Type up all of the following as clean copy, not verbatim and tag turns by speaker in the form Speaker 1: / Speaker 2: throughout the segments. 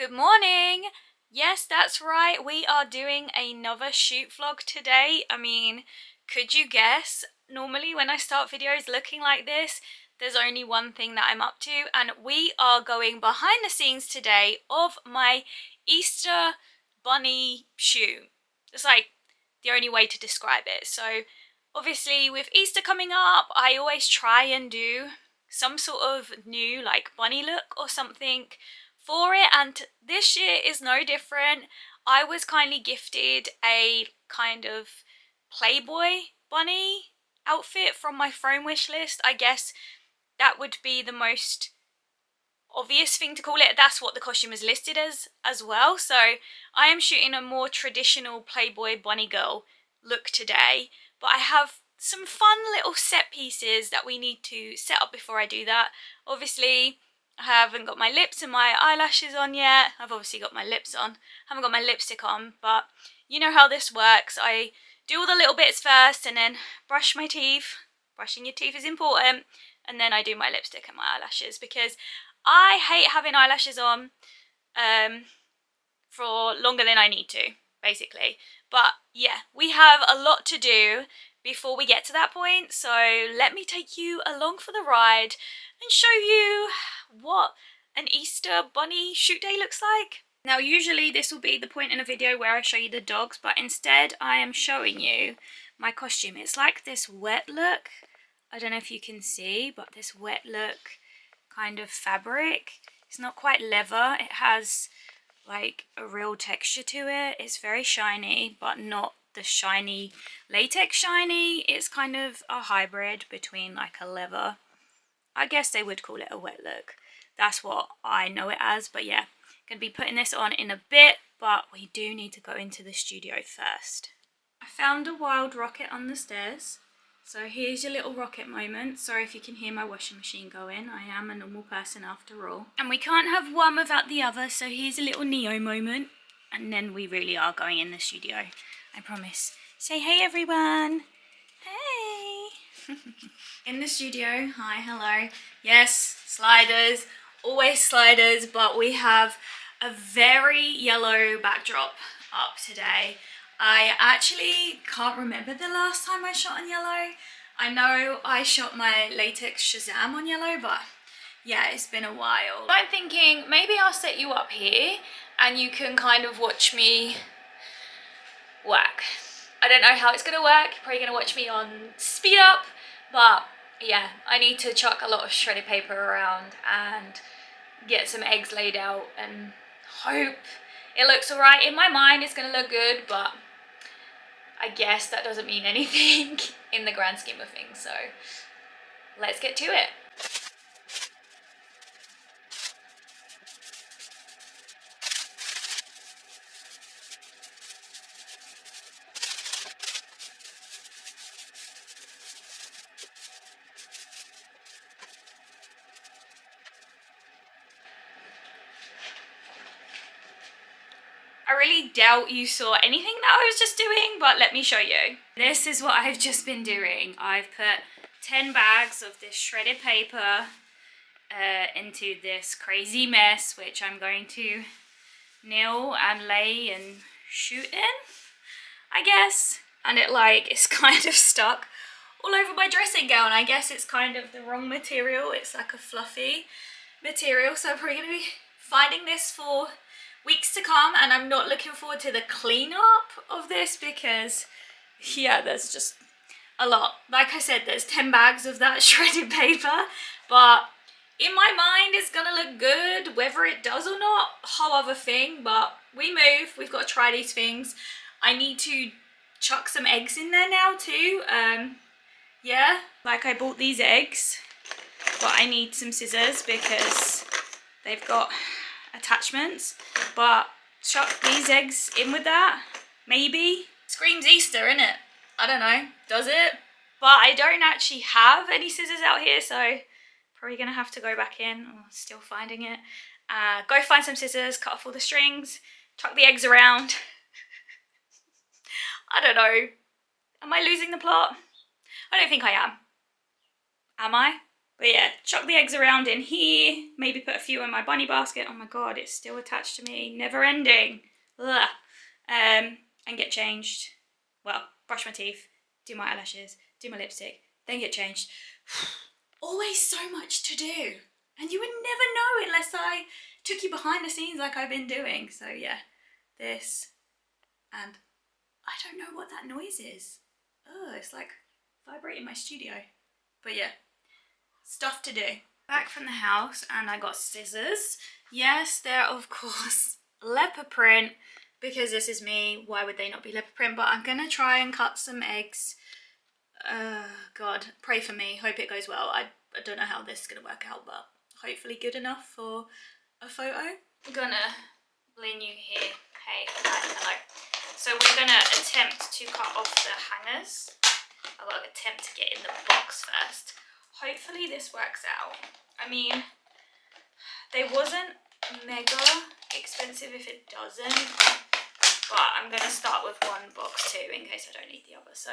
Speaker 1: Good morning! Yes, that's right, we are doing another shoot vlog today. I mean, could you guess? Normally when I start videos looking like this, there's only one thing that I'm up to, and we are going behind the scenes today of my Easter bunny shoot. It's like the only way to describe it. So obviously with Easter coming up, I always try and do some sort of new like bunny look or something for it, and this year is no different. I was kindly gifted a kind of Playboy bunny outfit from my phone wish list. I guess that would be the most obvious thing to call it. That's what the costume is listed as well. So I am shooting a more traditional Playboy Bunny Girl look today, but I have some fun little set pieces that we need to set up before I do that. Obviously I haven't got my lips and my eyelashes on yet. I've obviously got my lips on, haven't got my lipstick on, but you know how this works. I do all the little bits first and then brush my teeth. Brushing your teeth is important. And then I do my lipstick and my eyelashes because I hate having eyelashes on for longer than I need to, basically. But yeah, we have a lot to do before we get to that point, so let me take you along for the ride and show you what an Easter bunny shoot day looks like. Now usually this will be the point in a video where I show you the dogs, but instead I am showing you my costume. It's like this wet look. I don't know if you can see, but this wet look kind of fabric. It's not quite leather, it has like a real texture to it. It's very shiny, but not the shiny latex shiny. It's kind of a hybrid between like a leather. I guess they would call it a wet look. That's what I know it as, but yeah. Gonna be putting this on in a bit, but we do need to go into the studio first. I found a wild rocket on the stairs. So here's your little rocket moment. Sorry if you can hear my washing machine going. I am a normal person after all. And we can't have one without the other, so here's a little Neo moment. And then we really are going in the studio. I promise. Say hey everyone. Hey. In the studio. Hi, hello. Yes, sliders. Always sliders, but we have a very yellow backdrop up today. I actually can't remember the last time I shot on yellow. I know I shot my latex Shazam on yellow, but yeah, it's been a while. I'm thinking maybe I'll set you up here and you can kind of watch me work. I don't know how it's gonna work. You're probably gonna watch me on speed up, but yeah, I need to chuck a lot of shredded paper around and get some eggs laid out and hope it looks alright. In my mind it's gonna look good, but I guess that doesn't mean anything in the grand scheme of things, so let's get to it. I really doubt you saw anything that I was just doing, but let me show you. This is what I've just been doing. I've put 10 bags of this shredded paper into this crazy mess, which I'm going to nail and lay and shoot in, I guess. And it's kind of stuck all over my dressing gown. I guess it's kind of the wrong material. It's like a fluffy material, so I'm probably going to be finding this for weeks to come, and I'm not looking forward to the cleanup of this because yeah, there's just a lot. Like I said, there's 10 bags of that shredded paper, but in my mind it's gonna look good. Whether it does or not, whole other thing, but we move, we've got to try these things. I need to chuck some eggs in there now too. Yeah, like I bought these eggs, but I need some scissors because they've got attachments, but chuck these eggs in with that, maybe. Screams Easter, innit? I don't know, does it? But I don't actually have any scissors out here, so probably gonna have to go back in, or still finding it. Go find some scissors, cut off all the strings, chuck the eggs around. I don't know, am I losing the plot? I don't think I am. Am I? But yeah, chuck the eggs around in here. Maybe put a few in my bunny basket. Oh my god, it's still attached to me. Never ending. Ugh. And get changed. Well, brush my teeth, do my eyelashes, do my lipstick, then get changed. Always so much to do. And you would never know unless I took you behind the scenes like I've been doing. So yeah, this, and I don't know what that noise is. Oh, it's like vibrating my studio. But yeah, stuff to do. Back from the house and I got scissors. Yes, they're of course leopard print because this is me. Why would they not be leopard print? But I'm gonna try and cut some eggs. God, pray for me. Hope it goes well. I don't know how this is gonna work out, but hopefully good enough for a photo. I'm gonna blend you here. Hey, hi, hello. So we're gonna attempt to cut off the hangers. I'll attempt to get in the box first. Hopefully this works out. I mean, they wasn't mega expensive if it doesn't, but I'm gonna start with one box too in case I don't need the other. So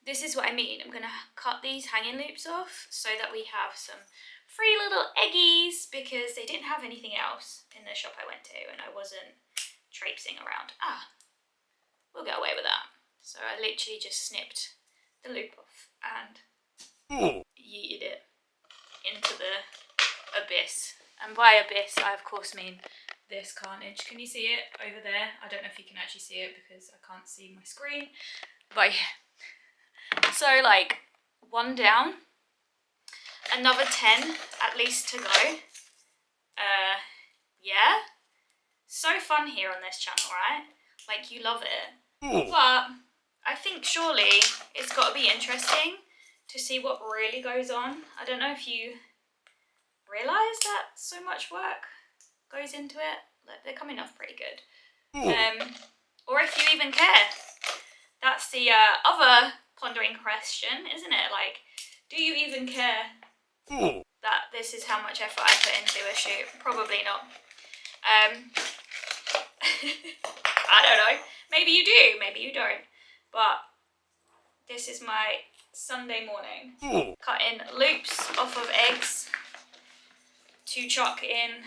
Speaker 1: this is what I mean. I'm gonna cut these hanging loops off so that we have some free little eggies because they didn't have anything else in the shop I went to and I wasn't traipsing around. We'll get away with that. So I literally just snipped the loop off and yeeted it into the abyss. And by abyss, I of course mean this carnage. Can you see it over there? I don't know if you can actually see it because I can't see my screen. But yeah. So like, one down, another 10 at least to go. Yeah. So fun here on this channel, right? Like, you love it. But I think surely it's got to be interesting to see what really goes on. I don't know if you realise that so much work goes into it. Like, they're coming off pretty good. Or if you even care. That's the other pondering question, isn't it? Like, do you even care that this is how much effort I put into a shoot? Probably not. I don't know. Maybe you do, maybe you don't. But this is my Sunday morning. Cutting loops off of eggs to chuck in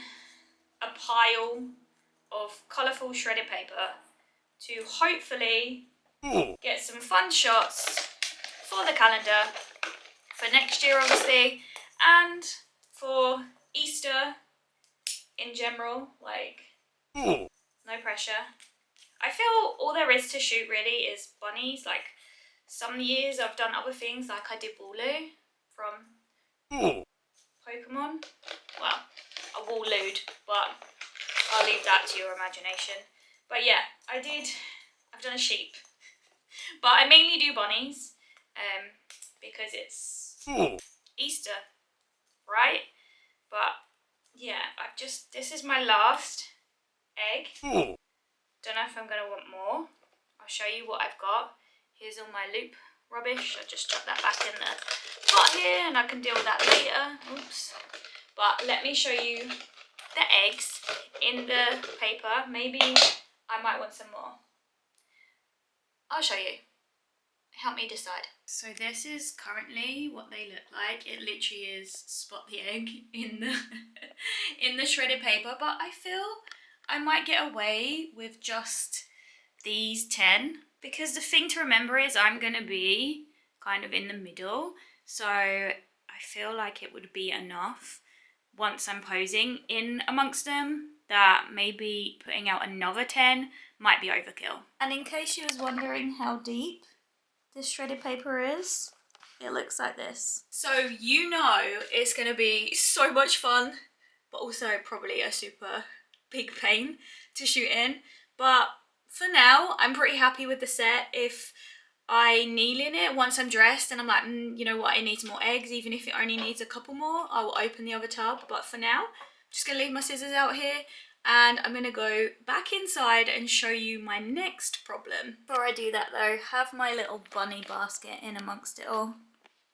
Speaker 1: a pile of colourful shredded paper to hopefully get some fun shots for the calendar for next year, obviously, and for Easter in general. Like, no pressure. I feel all there is to shoot really is bunnies. Like, some years I've done other things, like I did Wooloo from Pokemon. Well, a Woolooed, but I'll leave that to your imagination. But yeah, I've done a sheep. But I mainly do bunnies, because it's Easter, right? But yeah, this is my last egg. Don't know if I'm gonna want more. I'll show you what I've got. Here's all my loop rubbish. I'll just chuck that back in the pot here and I can deal with that later. Oops. But let me show you the eggs in the paper. Maybe I might want some more. I'll show you. Help me decide. So this is currently what they look like. It literally is spot the egg in the in the shredded paper, but I feel I might get away with just these 10 because the thing to remember is I'm gonna be kind of in the middle, so I feel like it would be enough once I'm posing in amongst them that maybe putting out another 10 might be overkill. And in case you was wondering how deep this shredded paper is, it looks like this. So you know it's gonna be so much fun, but also probably a super big pain to shoot in. But for now, I'm pretty happy with the set. If I kneel in it once I'm dressed and I'm like, you know what, it needs more eggs, even if it only needs a couple more, I will open the other tub. But for now, I'm just gonna leave my scissors out here and I'm gonna go back inside and show you my next problem. Before I do that though, have my little bunny basket in amongst it all.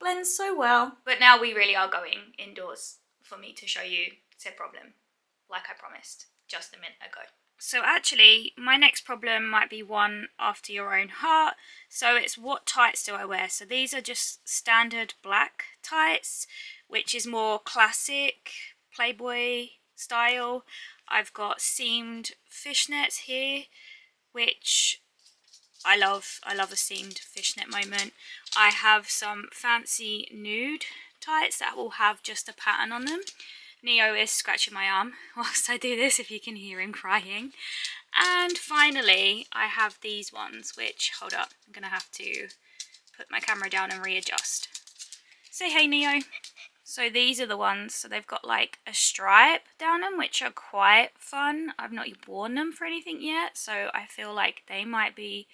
Speaker 1: Blends so well. But now we really are going indoors for me to show you said problem, like I promised just a minute ago. So actually, my next problem might be one after your own heart. So it's what tights do I wear? So these are just standard black tights, which is more classic Playboy style. I've got seamed fishnets here, which I love. I love a seamed fishnet moment. I have some fancy nude tights that will have just a pattern on them. Neo is scratching my arm whilst I do this, if you can hear him crying. And finally, I have these ones, which, hold up, I'm going to have to put my camera down and readjust. Say hey, Neo. So these are the ones, so they've got like a stripe down them, which are quite fun. I've not worn them for anything yet, so I feel like they might be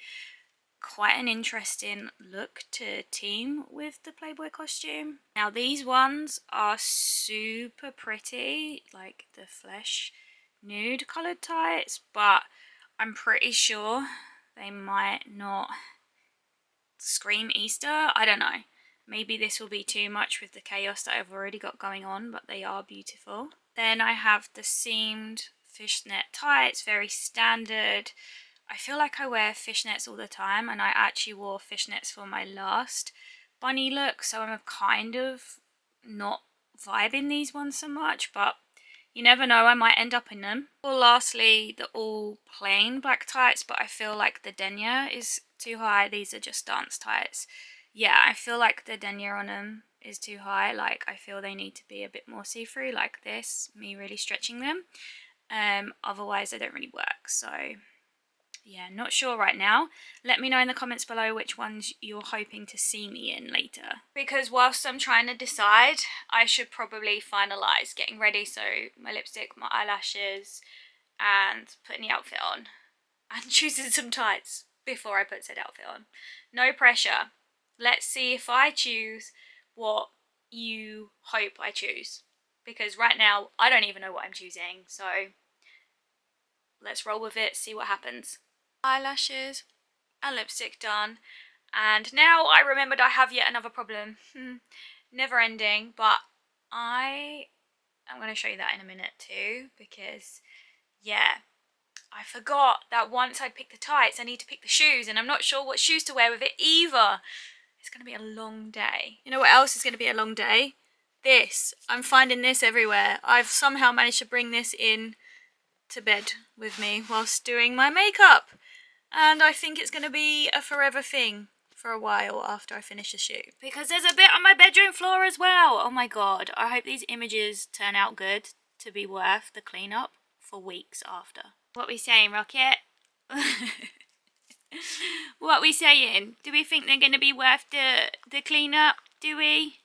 Speaker 1: quite an interesting look to team with the Playboy costume. Now these ones are super pretty, like the flesh nude coloured tights, but I'm pretty sure they might not scream Easter. I don't know. Maybe this will be too much with the chaos that I've already got going on, but they are beautiful. Then I have the seamed fishnet tights, very standard. I feel like I wear fishnets all the time, and I actually wore fishnets for my last bunny look, so I'm kind of not vibing these ones so much, but you never know, I might end up in them. Well, lastly, the all plain black tights, but I feel like the denier is too high. These are just dance tights. Yeah, I feel like the denier on them is too high. Like, I feel they need to be a bit more see-through, like this, me really stretching them. Otherwise, they don't really work, so yeah, not sure right now. Let me know in the comments below which ones you're hoping to see me in later. Because whilst I'm trying to decide, I should probably finalise getting ready. So my lipstick, my eyelashes, and putting the outfit on. And choosing some tights before I put said outfit on. No pressure. Let's see if I choose what you hope I choose. Because right now, I don't even know what I'm choosing. So let's roll with it, see what happens. Eyelashes and lipstick done, and now I remembered I have yet another problem. Never ending, but I'm going to show you that in a minute too, because yeah, I forgot that once I pick the tights I need to pick the shoes, and I'm not sure what shoes to wear with it either. It's going to be a long day. You know what else is going to be a long day? This. I'm finding this everywhere. I've somehow managed to bring this in to bed with me whilst doing my makeup. And I think it's going to be a forever thing for a while after I finish the shoot. Because there's a bit on my bedroom floor as well. Oh my god. I hope these images turn out good to be worth the cleanup for weeks after. What we saying, Rocket? What we saying? Do we think they're going to be worth the cleanup? Do we?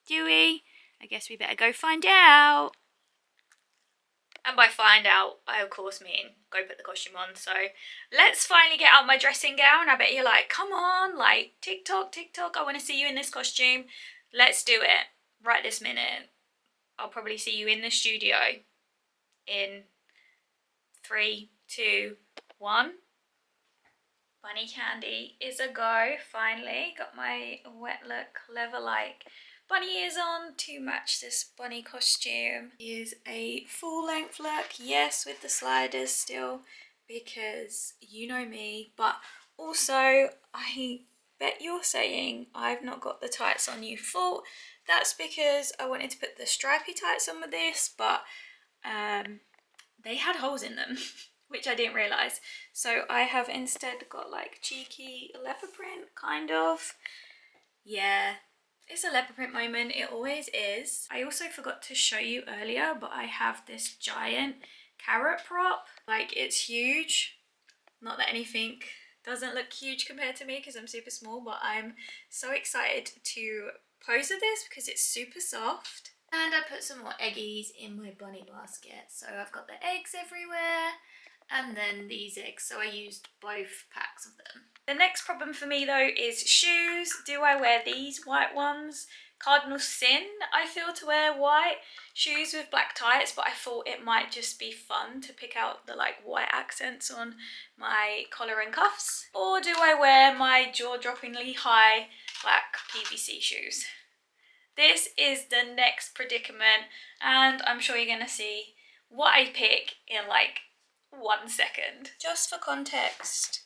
Speaker 1: Do we? I guess we better go find out. And by find out, I of course mean go put the costume on. So let's finally get out my dressing gown. I bet you're like, come on, like Tik Tok, I want to see you in this costume. Let's do it right this minute. I'll probably see you in the studio in 3, 2, 1. Bunny candy is a go, finally. Got my wet look leather like bunny ears on to match this bunny costume. Here's a full length look, yes, with the sliders still, because you know me, but also I bet you're saying I've not got the tights on you full. That's because I wanted to put the stripy tights on with this, but they had holes in them. Which I didn't realise. So I have instead got like cheeky leopard print, kind of. Yeah, it's a leopard print moment, it always is. I also forgot to show you earlier, but I have this giant carrot prop. Like, it's huge. Not that anything doesn't look huge compared to me because I'm super small, but I'm so excited to pose with this because it's super soft. And I put some more eggies in my bunny basket. So I've got the eggs everywhere. And then these eggs, so I used both packs of them. The next problem for me though is shoes. Do I wear these white ones? Cardinal sin, I feel, to wear white shoes with black tights, but I thought it might just be fun to pick out the like white accents on my collar and cuffs. Or do I wear my jaw-droppingly high black PVC shoes? This is the next predicament, and I'm sure you're gonna see what I pick in like 1 second. Just for context,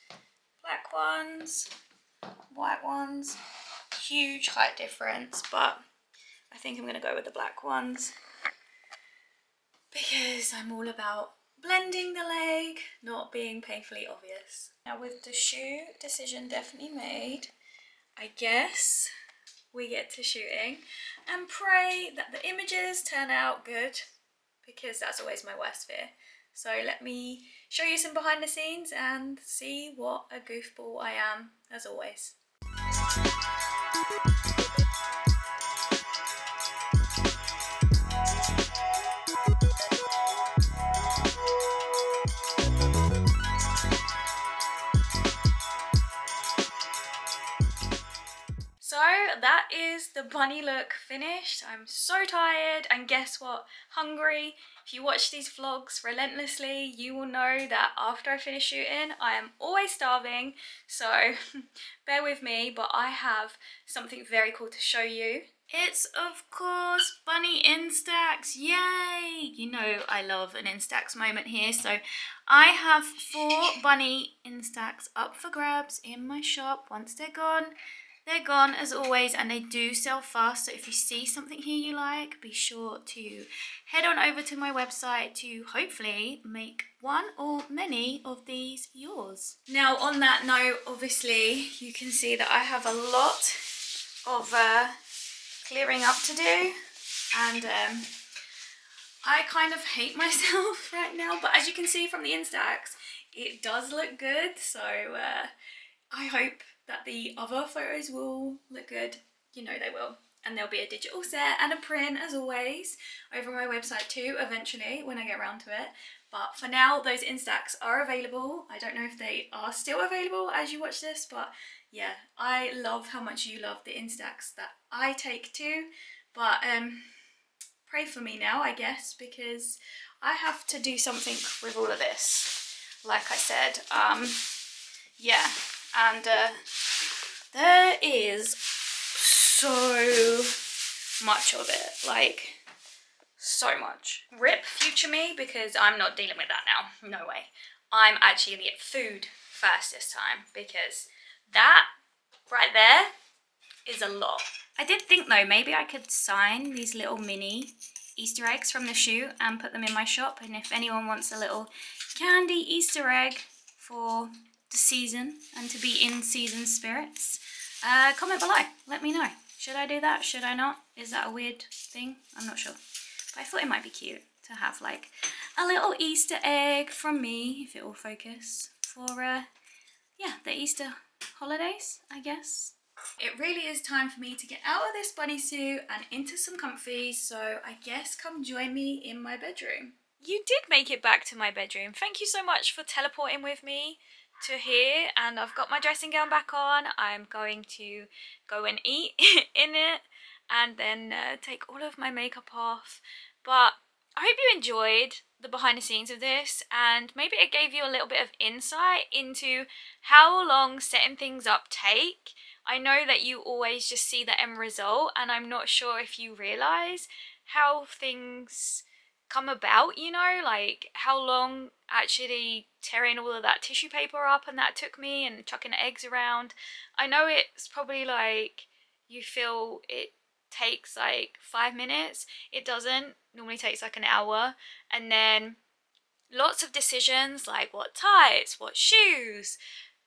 Speaker 1: black ones, white ones, huge height difference, but I think I'm gonna go with the black ones because I'm all about blending the leg, not being painfully obvious. Now with the shoe decision definitely made, I guess we get to shooting and pray that the images turn out good, because that's always my worst fear. So let me show you some behind the scenes and see what a goofball I am, as always. So that is the bunny look finished. I'm so tired, and guess what? Hungry. If you watch these vlogs relentlessly, you will know that after I finish shooting, I am always starving. So bear with me, but I have something very cool to show you. It's of course Bunny Instax, yay! You know I love an Instax moment here, so I have 4 Bunny Instax up for grabs in my shop. Once they're gone as always, and they do sell fast, so if you see something here you like, be sure to head on over to my website to hopefully make one or many of these yours. Now on that note, obviously you can see that I have a lot of clearing up to do, and I kind of hate myself right now, but as you can see from the Instax, it does look good, so I hope that the other photos will look good. You know they will. And there'll be a digital set and a print, as always, over my website too, eventually, when I get around to it. But for now, those Instax are available. I don't know if they are still available as you watch this, but yeah, I love how much you love the Instax that I take too. But pray for me now, I guess, because I have to do something with all of this. Like I said, yeah, and there is so much of it, like so much. Rip future me, because I'm not dealing with that now, no way. I'm actually gonna get food first this time, because that right there is a lot. I did think though, maybe I could sign these little mini Easter eggs from the shoe and put them in my shop, and if anyone wants a little candy Easter egg for the season and to be in season spirits, comment below, let me know. Should I do that? Should I not? Is that a weird thing? I'm not sure. But I thought it might be cute to have like a little Easter egg from me, if it will focus, for yeah, the Easter holidays, I guess. It really is time for me to get out of this bunny suit and into some comfies, so I guess come join me in my bedroom. You did make it back to my bedroom. Thank you so much for teleporting with me to here, and I've got my dressing gown back on. I'm going to go and eat in it and then take all of my makeup off. But I hope you enjoyed the behind the scenes of this, and maybe it gave you a little bit of insight into how long setting things up take. I know that you always just see the end result, and I'm not sure if you realise how things come about, you know, like how long actually tearing all of that tissue paper up and that took me, and chucking the eggs around. I know it's probably like you feel it takes like 5 minutes. It doesn't. Normally takes like an hour, and then lots of decisions like what tights, what shoes,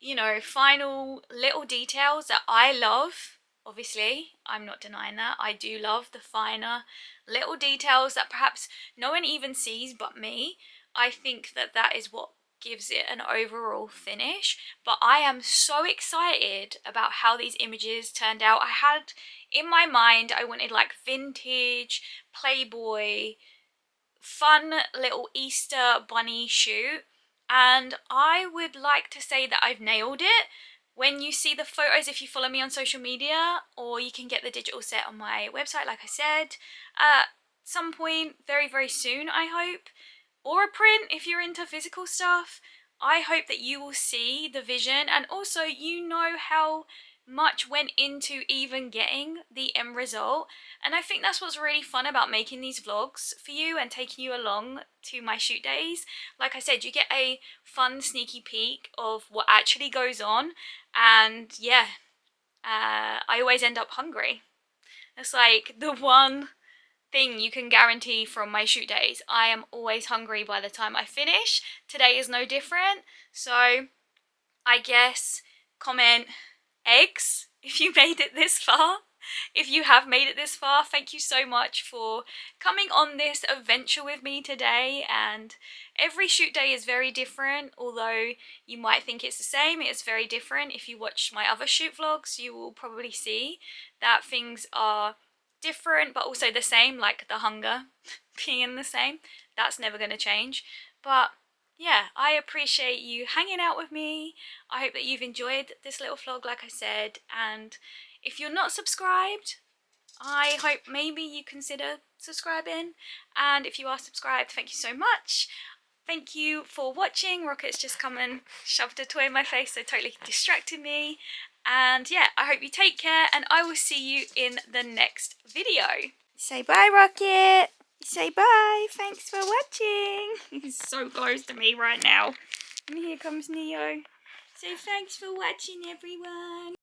Speaker 1: you know, final little details that I love. Obviously, I'm not denying that. I do love the finer little details that perhaps no one even sees but me. I think that that is what gives it an overall finish. But I am so excited about how these images turned out. I had in my mind, I wanted like vintage, Playboy, fun little Easter bunny shoot, and I would like to say that I've nailed it. When you see the photos, if you follow me on social media, or you can get the digital set on my website, like I said, at some point very, very soon, I hope, or a print if you're into physical stuff. I hope that you will see the vision, and also you know how much went into even getting the end result, and I think that's what's really fun about making these vlogs for you and taking you along to my shoot days. Like I said, you get a fun sneaky peek of what actually goes on, and yeah, I always end up hungry. It's like the one thing you can guarantee from my shoot days. I am always hungry by the time I finish. Today is no different. So I guess comment eggs if you made it this far. If you have made it this far, thank you so much for coming on this adventure with me today. And every shoot day is very different, although you might think it's the same. It's very different. If you watch my other shoot vlogs, you will probably see that things are different but also the same, like the hunger being the same. That's never going to change. But yeah, I appreciate you hanging out with me. I hope that you've enjoyed this little vlog, like I said, and if you're not subscribed, I hope maybe you consider subscribing, and if you are subscribed, thank you so much. Thank you for watching. Rocket's just come and shoved a toy in my face, so totally distracted me. And yeah, I hope you take care, and I will see you in the next video. Say bye, Rocket. Say bye. Thanks for watching. He's so close to me right now. And here comes Neo. So thanks for watching, everyone.